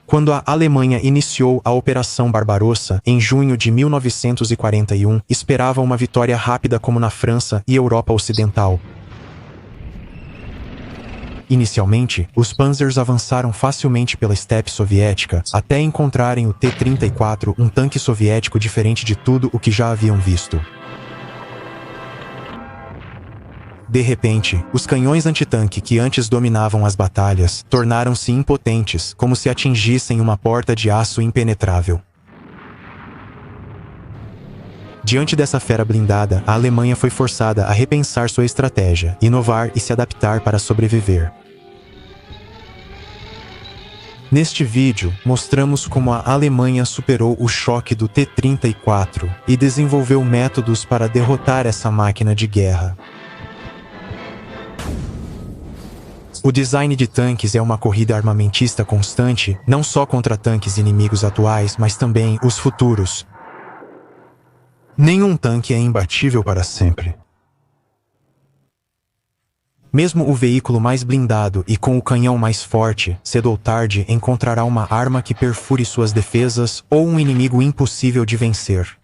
Quando a Alemanha iniciou a Operação Barbarossa, em junho de 1941, esperava uma vitória rápida como na França e Europa Ocidental. Inicialmente, os Panzers avançaram facilmente pela estepe soviética, até encontrarem o T-34, um tanque soviético diferente de tudo o que já haviam visto. De repente, os canhões antitanque que antes dominavam as batalhas, tornaram-se impotentes, como se atingissem uma porta de aço impenetrável. Diante dessa fera blindada, a Alemanha foi forçada a repensar sua estratégia, inovar e se adaptar para sobreviver. Neste vídeo, mostramos como a Alemanha superou o choque do T-34 e desenvolveu métodos para derrotar essa máquina de guerra. O design de tanques é uma corrida armamentista constante, não só contra tanques inimigos atuais, mas também os futuros. Nenhum tanque é imbatível para sempre. Mesmo o veículo mais blindado e com o canhão mais forte, cedo ou tarde encontrará uma arma que perfure suas defesas ou um inimigo impossível de vencer.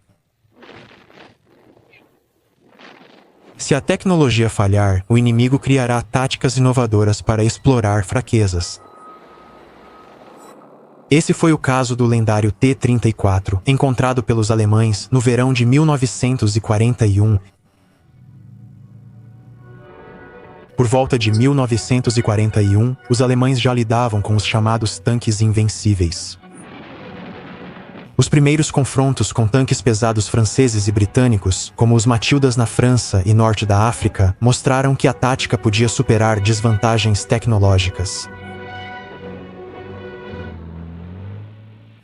Se a tecnologia falhar, o inimigo criará táticas inovadoras para explorar fraquezas. Esse foi o caso do lendário T-34, encontrado pelos alemães no verão de 1941. Por volta de 1941, os alemães já lidavam com os chamados tanques invencíveis. Os primeiros confrontos com tanques pesados franceses e britânicos, como os Matildas na França e norte da África, mostraram que a tática podia superar desvantagens tecnológicas.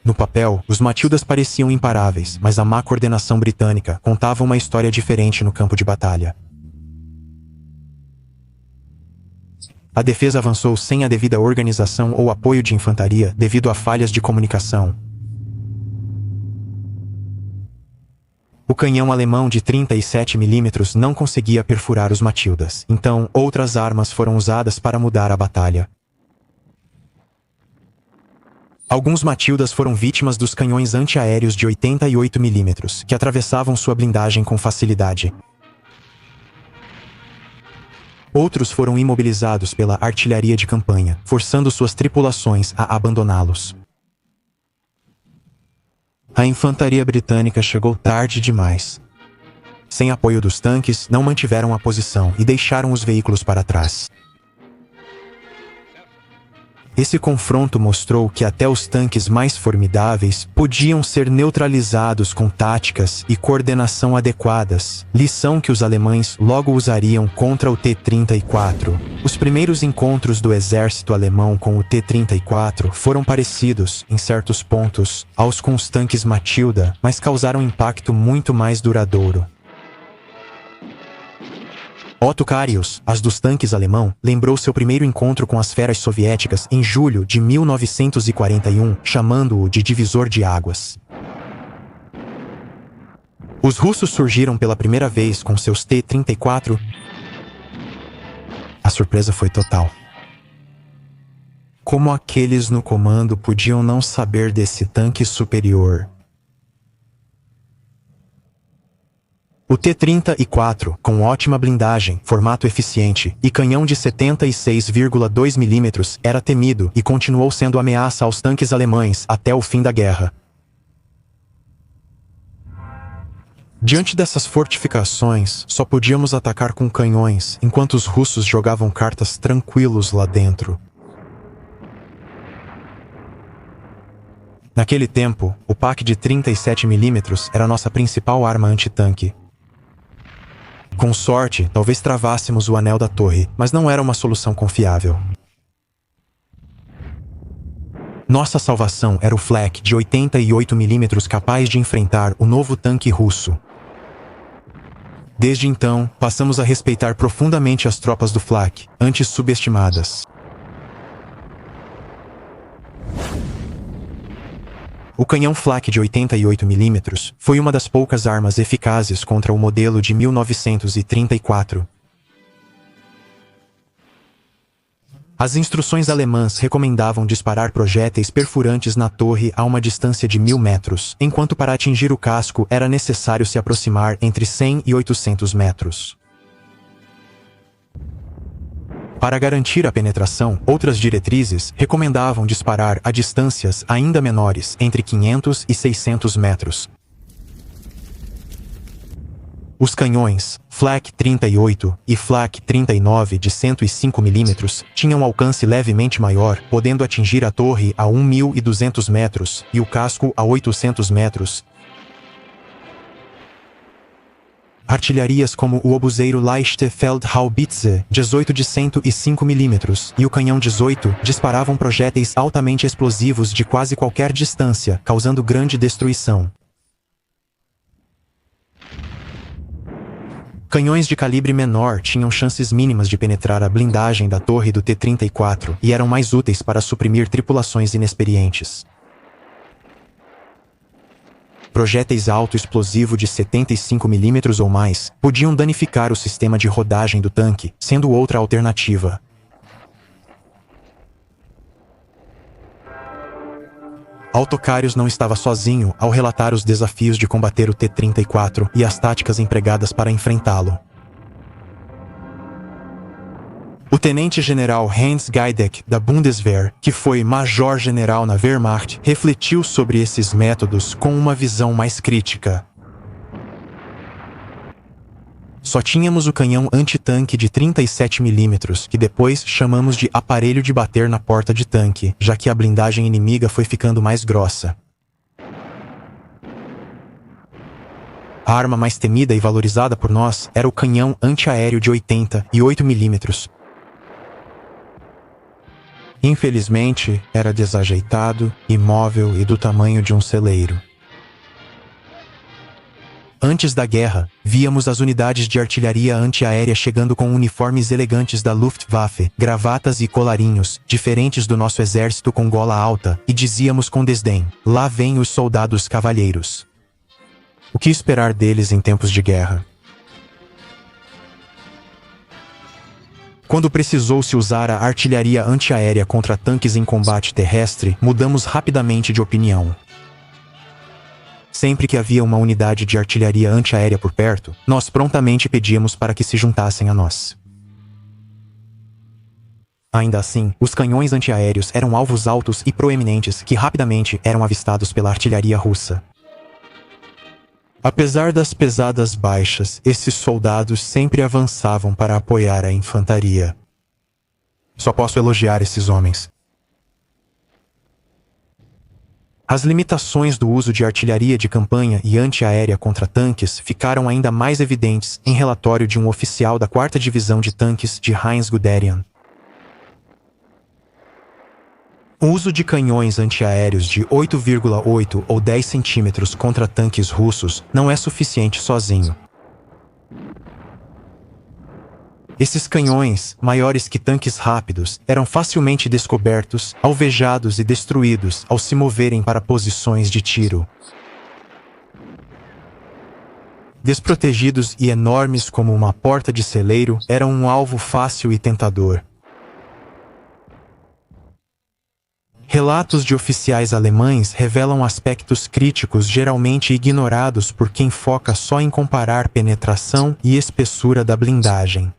No papel, os Matildas pareciam imparáveis, mas a má coordenação britânica contava uma história diferente no campo de batalha. A defesa avançou sem a devida organização ou apoio de infantaria devido a falhas de comunicação. O canhão alemão de 37 mm não conseguia perfurar os Matildas, então outras armas foram usadas para mudar a batalha. Alguns Matildas foram vítimas dos canhões antiaéreos de 88 mm, que atravessavam sua blindagem com facilidade. Outros foram imobilizados pela artilharia de campanha, forçando suas tripulações a abandoná-los. A infantaria britânica chegou tarde demais. Sem apoio dos tanques, não mantiveram a posição e deixaram os veículos para trás. Esse confronto mostrou que até os tanques mais formidáveis podiam ser neutralizados com táticas e coordenação adequadas, lição que os alemães logo usariam contra o T-34. Os primeiros encontros do exército alemão com o T-34 foram parecidos, em certos pontos, aos com os tanques Matilda, mas causaram um impacto muito mais duradouro. Otto Carius, as dos tanques alemão, lembrou seu primeiro encontro com as feras soviéticas em julho de 1941, chamando-o de divisor de águas. Os russos surgiram pela primeira vez com seus T-34. A surpresa foi total. Como aqueles no comando podiam não saber desse tanque superior? O T-34, com ótima blindagem, formato eficiente e canhão de 76,2 mm, era temido e continuou sendo ameaça aos tanques alemães até o fim da guerra. Diante dessas fortificações, só podíamos atacar com canhões, enquanto os russos jogavam cartas tranquilos lá dentro. Naquele tempo, o PaK de 37 mm era nossa principal arma antitanque. Com sorte, talvez travássemos o anel da torre, mas não era uma solução confiável. Nossa salvação era o Flak de 88 mm capaz de enfrentar o novo tanque russo. Desde então, passamos a respeitar profundamente as tropas do Flak, antes subestimadas. O canhão Flak de 88 mm foi uma das poucas armas eficazes contra o modelo de 1934. As instruções alemãs recomendavam disparar projéteis perfurantes na torre a uma distância de 1000 metros, enquanto para atingir o casco era necessário se aproximar entre 100 e 800 metros. Para garantir a penetração, outras diretrizes recomendavam disparar a distâncias ainda menores, entre 500 e 600 metros. Os canhões Flak 38 e Flak 39 de 105 mm tinham alcance levemente maior, podendo atingir a torre a 1.200 metros e o casco a 800 metros. Artilharias como o obuseiro Leichte Feldhaubitze 18 de 105 mm e o canhão 18 disparavam projéteis altamente explosivos de quase qualquer distância, causando grande destruição. Canhões de calibre menor tinham chances mínimas de penetrar a blindagem da torre do T-34 e eram mais úteis para suprimir tripulações inexperientes. Projéteis alto-explosivo de 75 mm ou mais podiam danificar o sistema de rodagem do tanque, sendo outra alternativa. Autocários não estava sozinho ao relatar os desafios de combater o T-34 e as táticas empregadas para enfrentá-lo. O tenente-general Heinz Geideck, da Bundeswehr, que foi major-general na Wehrmacht, refletiu sobre esses métodos com uma visão mais crítica. Só tínhamos o canhão antitanque de 37 mm, que depois chamamos de aparelho de bater na porta de tanque, já que a blindagem inimiga foi ficando mais grossa. A arma mais temida e valorizada por nós era o canhão antiaéreo de 88 mm. Infelizmente, era desajeitado, imóvel e do tamanho de um celeiro. Antes da guerra, víamos as unidades de artilharia antiaérea chegando com uniformes elegantes da Luftwaffe, gravatas e colarinhos, diferentes do nosso exército com gola alta, e dizíamos com desdém: lá vêm os soldados cavalheiros. O que esperar deles em tempos de guerra? Quando precisou-se usar a artilharia antiaérea contra tanques em combate terrestre, mudamos rapidamente de opinião. Sempre que havia uma unidade de artilharia antiaérea por perto, nós prontamente pedíamos para que se juntassem a nós. Ainda assim, os canhões antiaéreos eram alvos altos e proeminentes que rapidamente eram avistados pela artilharia russa. Apesar das pesadas baixas, esses soldados sempre avançavam para apoiar a infantaria. Só posso elogiar esses homens. As limitações do uso de artilharia de campanha e antiaérea contra tanques ficaram ainda mais evidentes em relatório de um oficial da 4ª Divisão de Tanques de Heinz Guderian. O uso de canhões antiaéreos de 8,8 ou 10 centímetros contra tanques russos não é suficiente sozinho. Esses canhões, maiores que tanques rápidos, eram facilmente descobertos, alvejados e destruídos ao se moverem para posições de tiro. Desprotegidos e enormes como uma porta de celeiro, eram um alvo fácil e tentador. Relatos de oficiais alemães revelam aspectos críticos geralmente ignorados por quem foca só em comparar penetração e espessura da blindagem.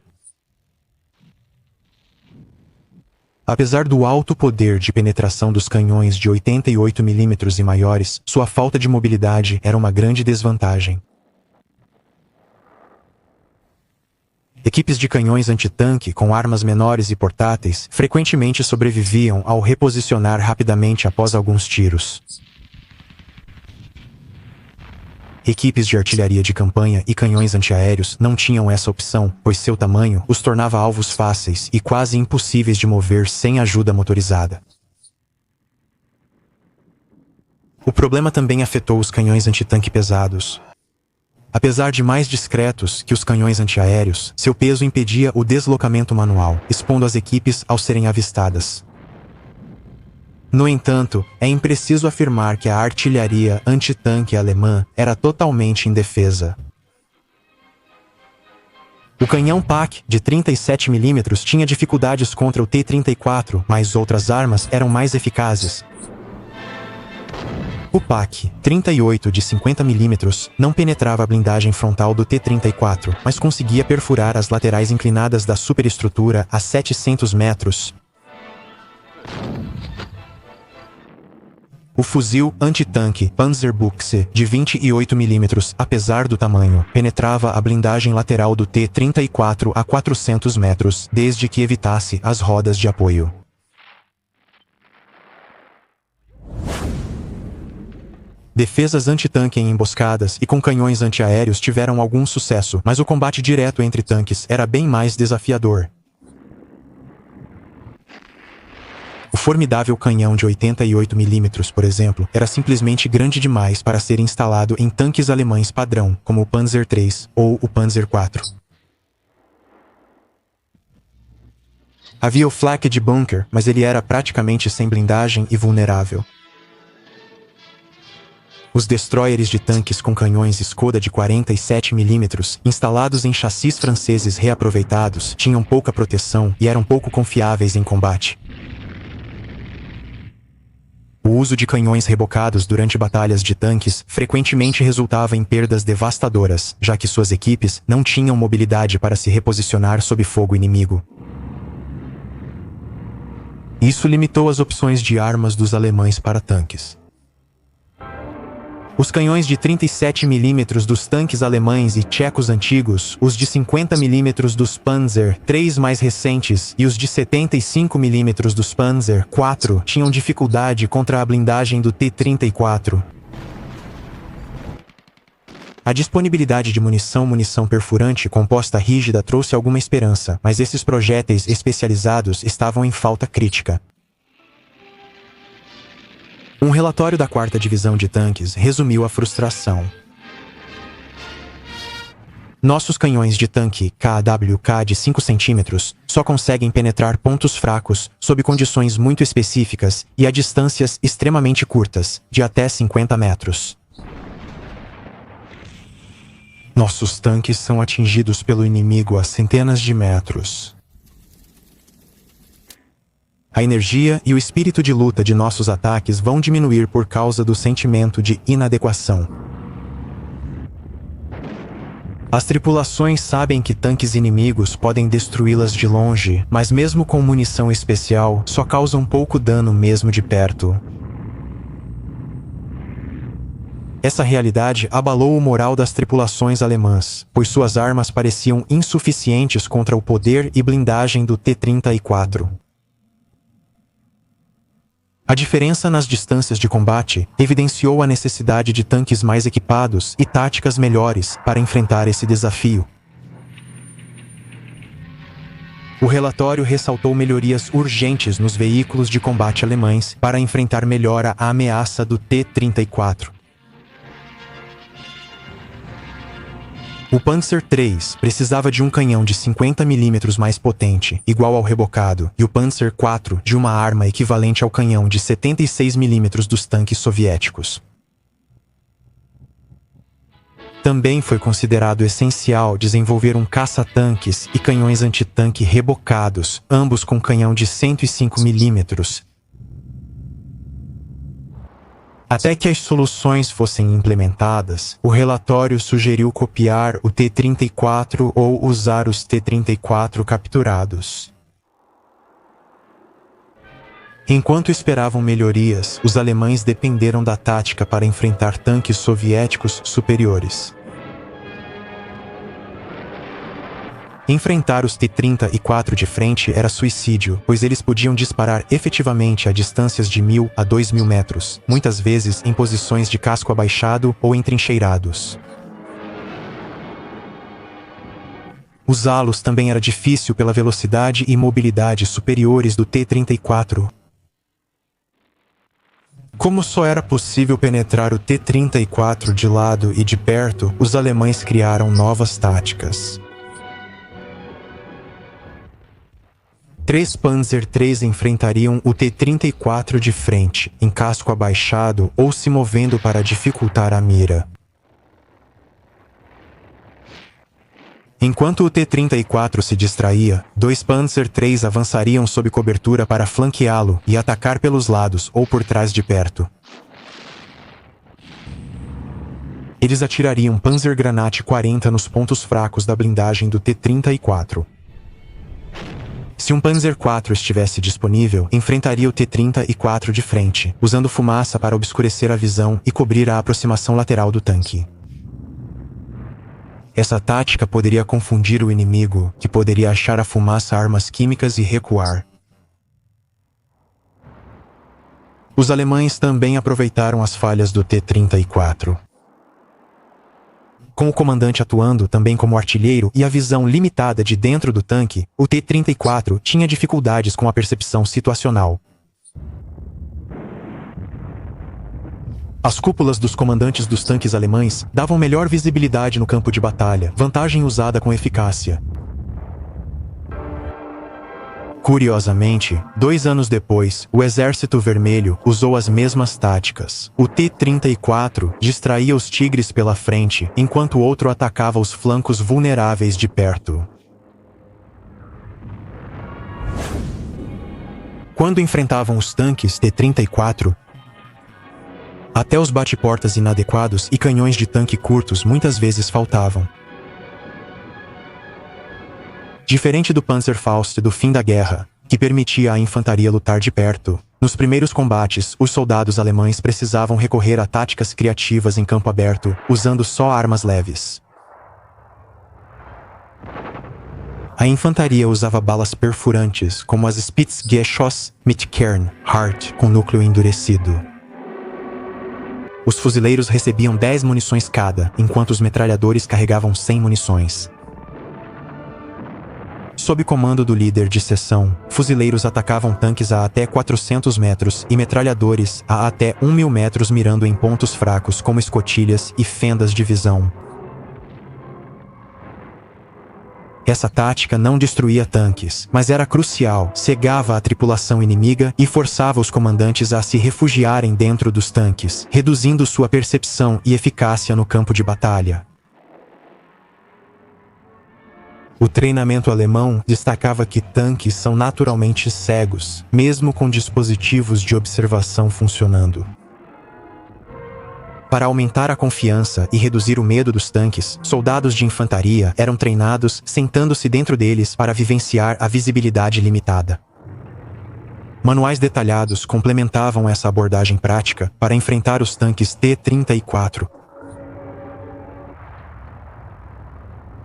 Apesar do alto poder de penetração dos canhões de 88 mm e maiores, sua falta de mobilidade era uma grande desvantagem. Equipes de canhões antitanque com armas menores e portáteis frequentemente sobreviviam ao reposicionar rapidamente após alguns tiros. Equipes de artilharia de campanha e canhões antiaéreos não tinham essa opção, pois seu tamanho os tornava alvos fáceis e quase impossíveis de mover sem ajuda motorizada. O problema também afetou os canhões antitanque pesados. Apesar de mais discretos que os canhões antiaéreos, seu peso impedia o deslocamento manual, expondo as equipes ao serem avistadas. No entanto, é impreciso afirmar que a artilharia antitanque alemã era totalmente indefesa. O canhão PaK, de 37 mm, tinha dificuldades contra o T-34, mas outras armas eram mais eficazes. O PaK 38 de 50 mm não penetrava a blindagem frontal do T-34, mas conseguia perfurar as laterais inclinadas da superestrutura a 700 metros. O fuzil antitanque Panzerbuchse de 28 mm, apesar do tamanho, penetrava a blindagem lateral do T-34 a 400 metros, desde que evitasse as rodas de apoio. Defesas antitanque em emboscadas e com canhões antiaéreos tiveram algum sucesso, mas o combate direto entre tanques era bem mais desafiador. O formidável canhão de 88 mm, por exemplo, era simplesmente grande demais para ser instalado em tanques alemães padrão, como o Panzer III ou o Panzer IV. Havia o Flak de Bunker, mas ele era praticamente sem blindagem e vulnerável. Os destroyers de tanques com canhões Skoda de 47 mm, instalados em chassis franceses reaproveitados, tinham pouca proteção e eram pouco confiáveis em combate. O uso de canhões rebocados durante batalhas de tanques frequentemente resultava em perdas devastadoras, já que suas equipes não tinham mobilidade para se reposicionar sob fogo inimigo. Isso limitou as opções de armas dos alemães para tanques. Os canhões de 37 mm dos tanques alemães e tchecos antigos, os de 50 mm dos Panzer III mais recentes e os de 75 mm dos Panzer IV tinham dificuldade contra a blindagem do T-34. A disponibilidade de munição perfurante composta rígida trouxe alguma esperança, mas esses projéteis especializados estavam em falta crítica. Um relatório da 4ª Divisão de Tanques resumiu a frustração. Nossos canhões de tanque KWK de 5 cm só conseguem penetrar pontos fracos sob condições muito específicas e a distâncias extremamente curtas, de até 50 metros. Nossos tanques são atingidos pelo inimigo a centenas de metros. A energia e o espírito de luta de nossos ataques vão diminuir por causa do sentimento de inadequação. As tripulações sabem que tanques inimigos podem destruí-las de longe, mas mesmo com munição especial, só causam pouco dano mesmo de perto. Essa realidade abalou o moral das tripulações alemãs, pois suas armas pareciam insuficientes contra o poder e blindagem do T-34. A diferença nas distâncias de combate evidenciou a necessidade de tanques mais equipados e táticas melhores para enfrentar esse desafio. O relatório ressaltou melhorias urgentes nos veículos de combate alemães para enfrentar melhor a ameaça do T-34. O Panzer III precisava de um canhão de 50 mm mais potente, igual ao rebocado, e o Panzer IV de uma arma equivalente ao canhão de 76 mm dos tanques soviéticos. Também foi considerado essencial desenvolver um caça-tanques e canhões antitanque rebocados, ambos com canhão de 105 mm. Até que as soluções fossem implementadas, o relatório sugeriu copiar o T-34 ou usar os T-34 capturados. Enquanto esperavam melhorias, os alemães dependeram da tática para enfrentar tanques soviéticos superiores. Enfrentar os T-34 de frente era suicídio, pois eles podiam disparar efetivamente a distâncias de 1.000 a 2.000 metros, muitas vezes em posições de casco abaixado ou entrincheirados. Usá-los também era difícil pela velocidade e mobilidade superiores do T-34. Como só era possível penetrar o T-34 de lado e de perto, os alemães criaram novas táticas. 3 Panzer III enfrentariam o T-34 de frente, em casco abaixado ou se movendo para dificultar a mira. Enquanto o T-34 se distraía, 2 Panzer III avançariam sob cobertura para flanqueá-lo e atacar pelos lados ou por trás de perto. Eles atirariam Panzergranate 40 nos pontos fracos da blindagem do T-34. Se um Panzer IV estivesse disponível, enfrentaria o T-34 de frente, usando fumaça para obscurecer a visão e cobrir a aproximação lateral do tanque. Essa tática poderia confundir o inimigo, que poderia achar a fumaça armas químicas e recuar. Os alemães também aproveitaram as falhas do T-34. Com o comandante atuando também como artilheiro e a visão limitada de dentro do tanque, o T-34 tinha dificuldades com a percepção situacional. As cúpulas dos comandantes dos tanques alemães davam melhor visibilidade no campo de batalha, vantagem usada com eficácia. Curiosamente, 2 anos depois, o Exército Vermelho usou as mesmas táticas. O T-34 distraía os Tigres pela frente, enquanto o outro atacava os flancos vulneráveis de perto. Quando enfrentavam os tanques T-34, até os bate-portas inadequados e canhões de tanque curtos muitas vezes faltavam. Diferente do Panzerfaust do fim da guerra, que permitia à infantaria lutar de perto, nos primeiros combates, os soldados alemães precisavam recorrer a táticas criativas em campo aberto, usando só armas leves. A infantaria usava balas perfurantes, como as Spitzgeschoss mit Kern, Hart, com núcleo endurecido. Os fuzileiros recebiam 10 munições cada, enquanto os metralhadores carregavam 100 munições. Sob comando do líder de seção, fuzileiros atacavam tanques a até 400 metros e metralhadores a até 1.000 metros mirando em pontos fracos como escotilhas e fendas de visão. Essa tática não destruía tanques, mas era crucial, cegava a tripulação inimiga e forçava os comandantes a se refugiarem dentro dos tanques, reduzindo sua percepção e eficácia no campo de batalha. O treinamento alemão destacava que tanques são naturalmente cegos, mesmo com dispositivos de observação funcionando. Para aumentar a confiança e reduzir o medo dos tanques, soldados de infantaria eram treinados sentando-se dentro deles para vivenciar a visibilidade limitada. Manuais detalhados complementavam essa abordagem prática para enfrentar os tanques T-34.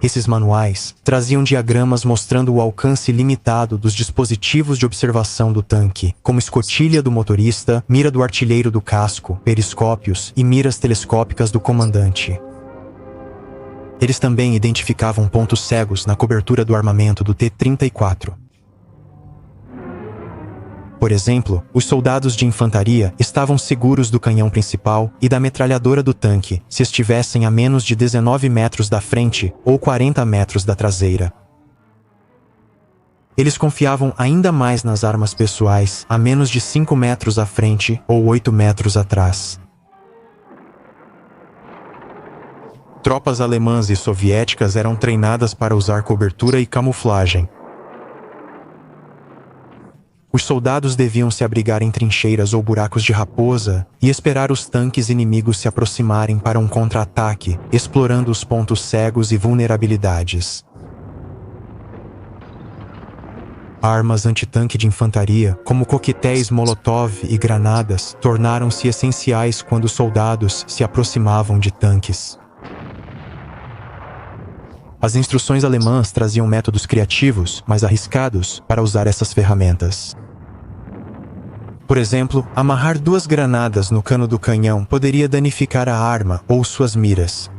Esses manuais traziam diagramas mostrando o alcance limitado dos dispositivos de observação do tanque, como escotilha do motorista, mira do artilheiro do casco, periscópios e miras telescópicas do comandante. Eles também identificavam pontos cegos na cobertura do armamento do T-34. Por exemplo, os soldados de infantaria estavam seguros do canhão principal e da metralhadora do tanque se estivessem a menos de 19 metros da frente ou 40 metros da traseira. Eles confiavam ainda mais nas armas pessoais a menos de 5 metros à frente ou 8 metros atrás. Tropas alemãs e soviéticas eram treinadas para usar cobertura e camuflagem. Os soldados deviam se abrigar em trincheiras ou buracos de raposa e esperar os tanques inimigos se aproximarem para um contra-ataque, explorando os pontos cegos e vulnerabilidades. Armas antitanque de infantaria, como coquetéis Molotov e granadas, tornaram-se essenciais quando os soldados se aproximavam de tanques. As instruções alemãs traziam métodos criativos, mas arriscados, para usar essas ferramentas. Por exemplo, amarrar 2 granadas no cano do canhão poderia danificar a arma ou suas miras.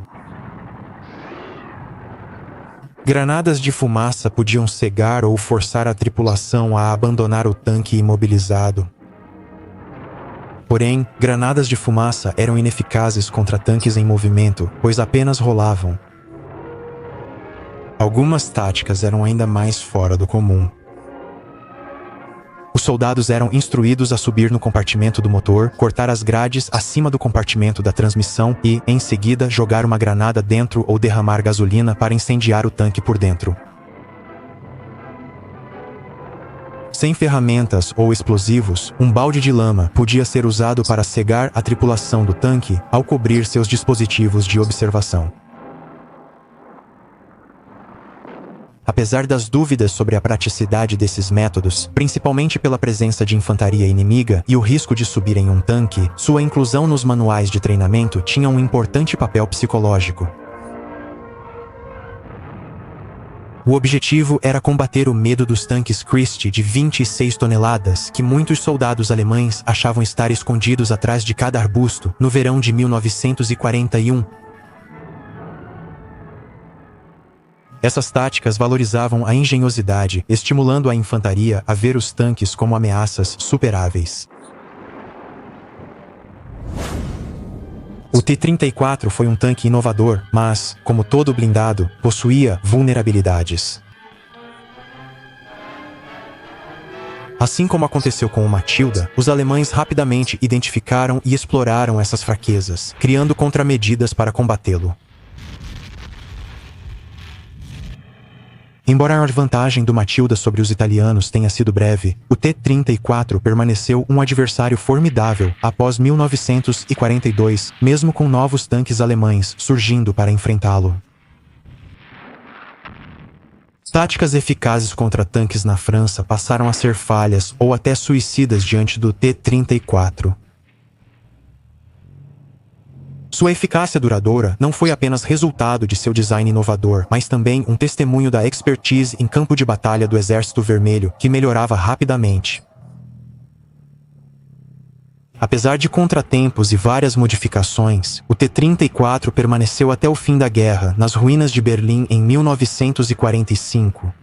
Granadas de fumaça podiam cegar ou forçar a tripulação a abandonar o tanque imobilizado. Porém, granadas de fumaça eram ineficazes contra tanques em movimento, pois apenas rolavam. Algumas táticas eram ainda mais fora do comum. Os soldados eram instruídos a subir no compartimento do motor, cortar as grades acima do compartimento da transmissão e, em seguida, jogar uma granada dentro ou derramar gasolina para incendiar o tanque por dentro. Sem ferramentas ou explosivos, um balde de lama podia ser usado para cegar a tripulação do tanque ao cobrir seus dispositivos de observação. Apesar das dúvidas sobre a praticidade desses métodos, principalmente pela presença de infantaria inimiga e o risco de subir em um tanque, sua inclusão nos manuais de treinamento tinha um importante papel psicológico. O objetivo era combater o medo dos tanques Christie de 26 toneladas que muitos soldados alemães achavam estar escondidos atrás de cada arbusto no verão de 1941. Essas táticas valorizavam a engenhosidade, estimulando a infantaria a ver os tanques como ameaças superáveis. O T-34 foi um tanque inovador, mas, como todo blindado, possuía vulnerabilidades. Assim como aconteceu com o Matilda, os alemães rapidamente identificaram e exploraram essas fraquezas, criando contramedidas para combatê-lo. Embora a vantagem do Matilda sobre os italianos tenha sido breve, o T-34 permaneceu um adversário formidável após 1942, mesmo com novos tanques alemães surgindo para enfrentá-lo. Táticas eficazes contra tanques na França passaram a ser falhas ou até suicidas diante do T-34. Sua eficácia duradoura não foi apenas resultado de seu design inovador, mas também um testemunho da expertise em campo de batalha do Exército Vermelho, que melhorava rapidamente. Apesar de contratempos e várias modificações, o T-34 permaneceu até o fim da guerra, nas ruínas de Berlim em 1945.